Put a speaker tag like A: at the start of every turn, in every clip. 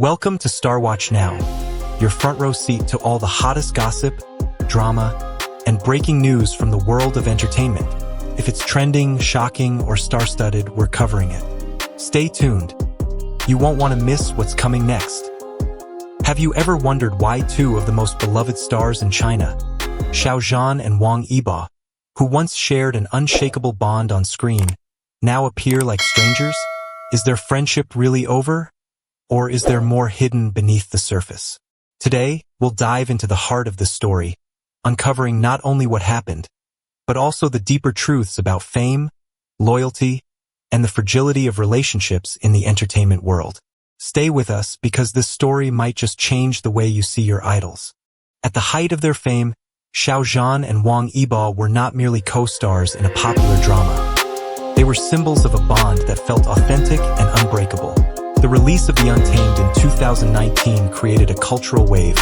A: Welcome to Star Watch Now, your front row seat to all the hottest gossip, drama, and breaking news from the world of entertainment. If it's trending, shocking, or star-studded, we're covering it. Stay tuned. You won't want to miss what's coming next. Have you ever wondered why two of the most beloved stars in China, Xiao Zhan and Wang Yibo, who once shared an unshakable bond on screen, now appear like strangers? Is their friendship really over? Or is there more hidden beneath the surface? Today, we'll dive into the heart of this story, uncovering not only what happened, but also the deeper truths about fame, loyalty, and the fragility of relationships in the entertainment world. Stay with us because this story might just change the way you see your idols. At the height of their fame, Xiao Zhan and Wang Yibo were not merely co-stars in a popular drama. They were symbols of a bond that felt authentic and unbreakable. The release of the Untamed in 2019 created a cultural wave,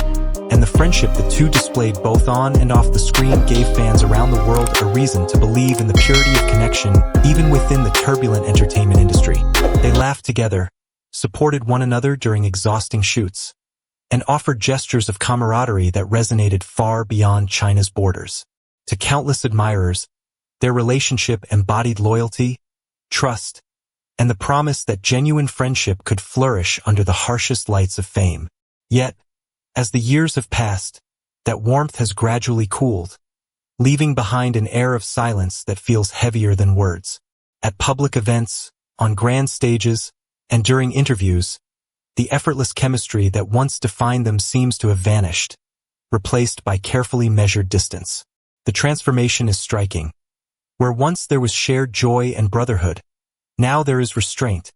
A: and the friendship the two displayed both on and off the screen gave fans around the world a reason to believe in the purity of connection even within the turbulent entertainment industry. They laughed together, supported one another during exhausting shoots, and offered gestures of camaraderie that resonated far beyond China's borders. To countless admirers, their relationship embodied loyalty, trust, and the promise that genuine friendship could flourish under the harshest lights of fame. Yet, as the years have passed, that warmth has gradually cooled, leaving behind an air of silence that feels heavier than words. At public events, on grand stages, and during interviews, the effortless chemistry that once defined them seems to have vanished, replaced by carefully measured distance. The transformation is striking. Where once there was shared joy and brotherhood, now there is restraint,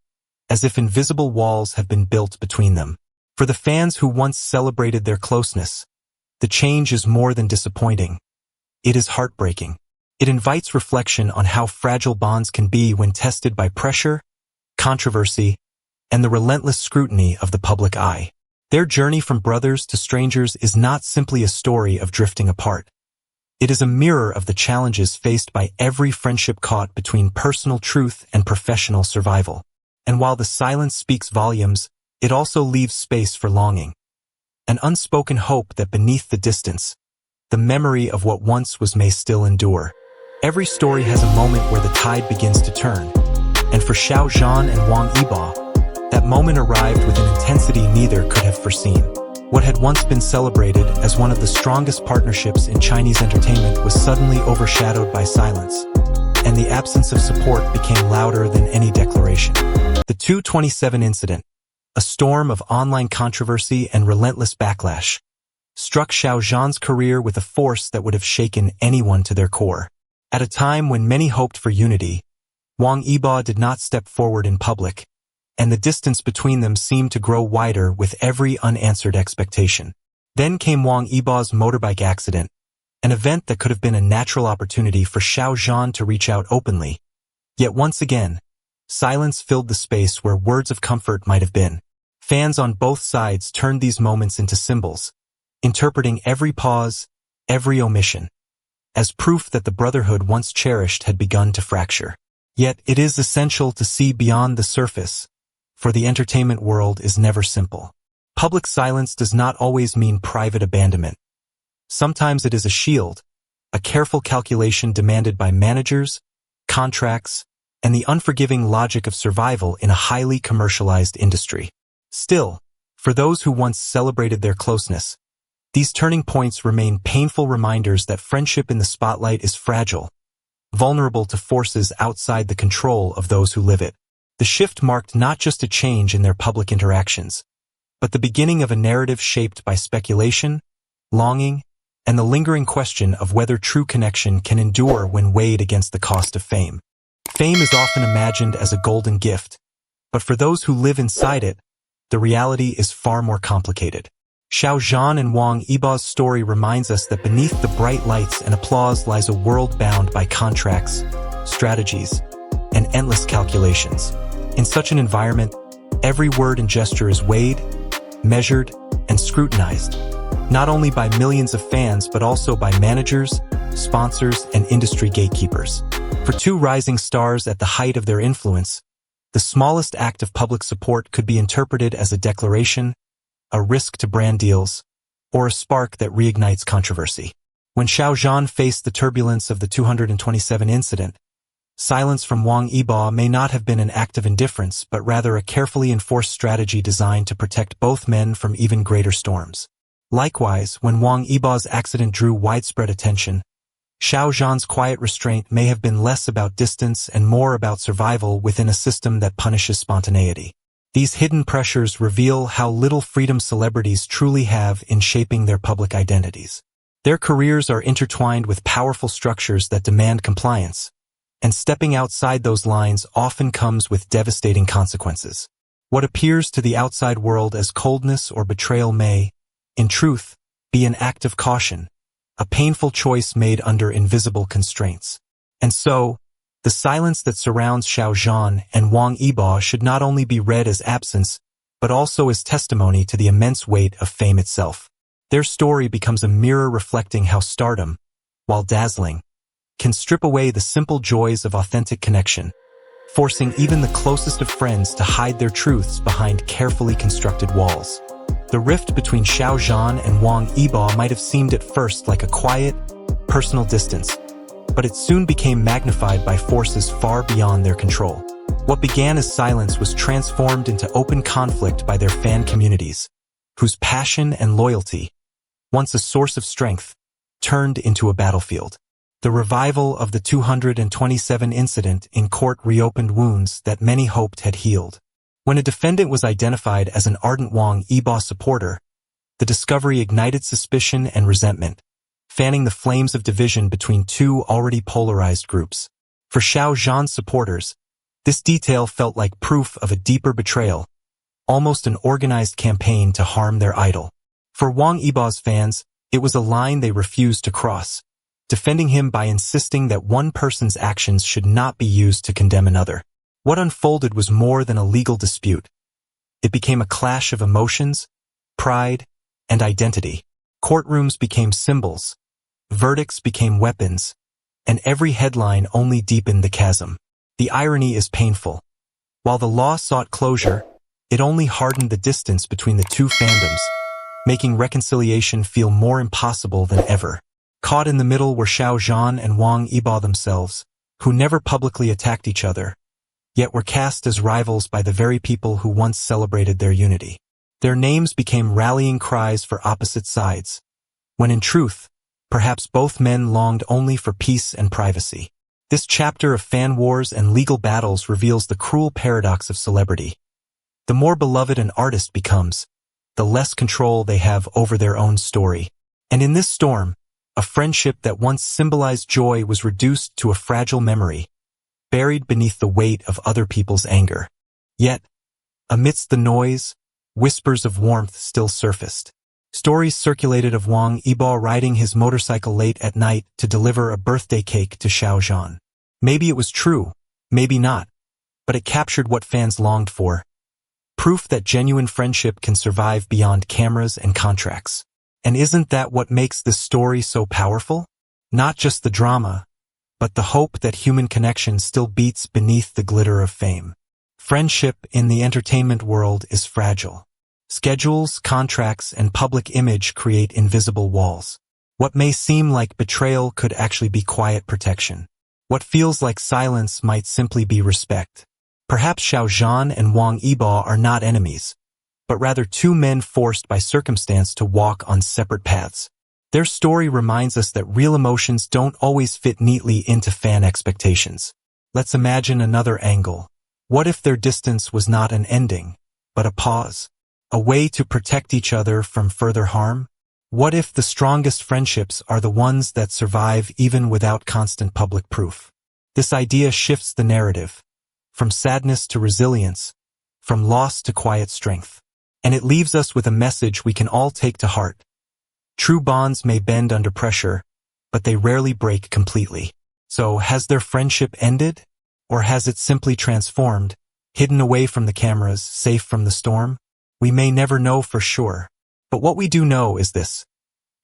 A: as if invisible walls have been built between them. For the fans who once celebrated their closeness, the change is more than disappointing. It is heartbreaking. It invites reflection on how fragile bonds can be when tested by pressure, controversy, and the relentless scrutiny of the public eye. Their journey from brothers to strangers is not simply a story of drifting apart. It is a mirror of the challenges faced by every friendship caught between personal truth and professional survival. And while the silence speaks volumes, it also leaves space for longing. An unspoken hope that beneath the distance, the memory of what once was may still endure. Every story has a moment where the tide begins to turn. And for Xiao Zhan and Wang Yibo, that moment arrived with an intensity neither could have foreseen. What had once been celebrated as one of the strongest partnerships in Chinese entertainment was suddenly overshadowed by silence, and the absence of support became louder than any declaration. The 227 incident, a storm of online controversy and relentless backlash, struck Xiao Zhan's career with a force that would have shaken anyone to their core. At a time when many hoped for unity, Wang Yibo did not step forward in public, and the distance between them seemed to grow wider with every unanswered expectation. Then came Wang Yibo's motorbike accident, an event that could have been a natural opportunity for Xiao Zhan to reach out openly. Yet once again, silence filled the space where words of comfort might have been. Fans on both sides turned these moments into symbols, interpreting every pause, every omission, as proof that the brotherhood once cherished had begun to fracture. Yet it is essential to see beyond the surface, for the entertainment world is never simple. Public silence does not always mean private abandonment. Sometimes it is a shield, a careful calculation demanded by managers, contracts, and the unforgiving logic of survival in a highly commercialized industry. Still, for those who once celebrated their closeness, these turning points remain painful reminders that friendship in the spotlight is fragile, vulnerable to forces outside the control of those who live it. The shift marked not just a change in their public interactions, but the beginning of a narrative shaped by speculation, longing, and the lingering question of whether true connection can endure when weighed against the cost of fame. Fame is often imagined as a golden gift, but for those who live inside it, the reality is far more complicated. Xiao Zhan and Wang Yibo's story reminds us that beneath the bright lights and applause lies a world bound by contracts, strategies, and endless calculations. In such an environment, every word and gesture is weighed, measured, and scrutinized, not only by millions of fans but also by managers, sponsors, and industry gatekeepers. For two rising stars at the height of their influence, The smallest act of public support could be interpreted as a declaration, a risk to brand deals, or a spark that reignites controversy. When Xiao Zhan faced the turbulence of the 227 incident, silence from Wang Yibo may not have been an act of indifference, but rather a carefully enforced strategy designed to protect both men from even greater storms. Likewise, when Wang Yibo's accident drew widespread attention, Xiao Zhan's quiet restraint may have been less about distance and more about survival within a system that punishes spontaneity. These hidden pressures reveal how little freedom celebrities truly have in shaping their public identities. Their careers are intertwined with powerful structures that demand compliance, and stepping outside those lines often comes with devastating consequences. What appears to the outside world as coldness or betrayal may, in truth, be an act of caution, a painful choice made under invisible constraints. And so, the silence that surrounds Xiao Zhan and Wang Yibo should not only be read as absence, but also as testimony to the immense weight of fame itself. Their story becomes a mirror reflecting how stardom, while dazzling, can strip away the simple joys of authentic connection, forcing even the closest of friends to hide their truths behind carefully constructed walls. The rift between Xiao Zhan and Wang Yibo might have seemed at first like a quiet, personal distance, but it soon became magnified by forces far beyond their control. What began as silence was transformed into open conflict by their fan communities, whose passion and loyalty, once a source of strength, turned into a battlefield. The revival of the 227 incident in court reopened wounds that many hoped had healed. When a defendant was identified as an ardent Wang Yibo supporter, the discovery ignited suspicion and resentment, fanning the flames of division between two already polarized groups. For Xiao Zhan's supporters, this detail felt like proof of a deeper betrayal, almost an organized campaign to harm their idol. For Wang Yibo's fans, it was a line they refused to cross, defending him by insisting that one person's actions should not be used to condemn another. What unfolded was more than a legal dispute. It became a clash of emotions, pride, and identity. Courtrooms became symbols, verdicts became weapons, and every headline only deepened the chasm. The irony is painful. While the law sought closure, it only hardened the distance between the two fandoms, making reconciliation feel more impossible than ever. Caught in the middle were Xiao Zhan and Wang Yibo themselves, who never publicly attacked each other, yet were cast as rivals by the very people who once celebrated their unity. Their names became rallying cries for opposite sides, when in truth, perhaps both men longed only for peace and privacy. This chapter of fan wars and legal battles reveals the cruel paradox of celebrity. The more beloved an artist becomes, the less control they have over their own story. And in this storm, a friendship that once symbolized joy was reduced to a fragile memory, buried beneath the weight of other people's anger. Yet, amidst the noise, whispers of warmth still surfaced. Stories circulated of Wang Yibo riding his motorcycle late at night to deliver a birthday cake to Xiao Zhan. Maybe it was true, maybe not, but it captured what fans longed for. Proof that genuine friendship can survive beyond cameras and contracts. And isn't that what makes this story so powerful? Not just the drama, but the hope that human connection still beats beneath the glitter of fame. Friendship in the entertainment world is fragile. Schedules, contracts, and public image create invisible walls. What may seem like betrayal could actually be quiet protection. What feels like silence might simply be respect. Perhaps Xiao Zhan and Wang Yibo are not enemies, but rather two men forced by circumstance to walk on separate paths. Their story reminds us that real emotions don't always fit neatly into fan expectations. Let's imagine another angle. What if their distance was not an ending, but a pause? A way to protect each other from further harm? What if the strongest friendships are the ones that survive even without constant public proof? This idea shifts the narrative, from sadness to resilience, from loss to quiet strength. And it leaves us with a message we can all take to heart. True bonds may bend under pressure, but they rarely break completely. So, has their friendship ended? Or has it simply transformed, hidden away from the cameras, safe from the storm? We may never know for sure. But what we do know is this.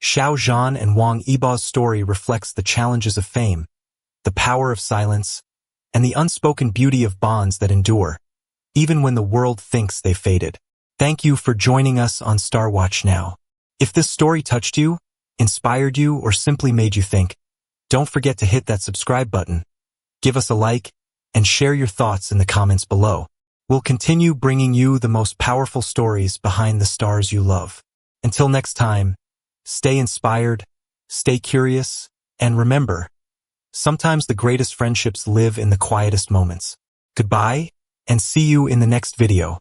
A: Xiao Zhan and Wang Yibo's story reflects the challenges of fame, the power of silence, and the unspoken beauty of bonds that endure. even when the world thinks they faded. Thank you for joining us on Star Watch Now. If this story touched you, inspired you, or simply made you think, don't forget to hit that subscribe button, give us a like, and share your thoughts in the comments below. We'll continue bringing you the most powerful stories behind the stars you love. Until next time, stay inspired, stay curious, and remember, sometimes the greatest friendships live in the quietest moments. Goodbye, and see you in the next video.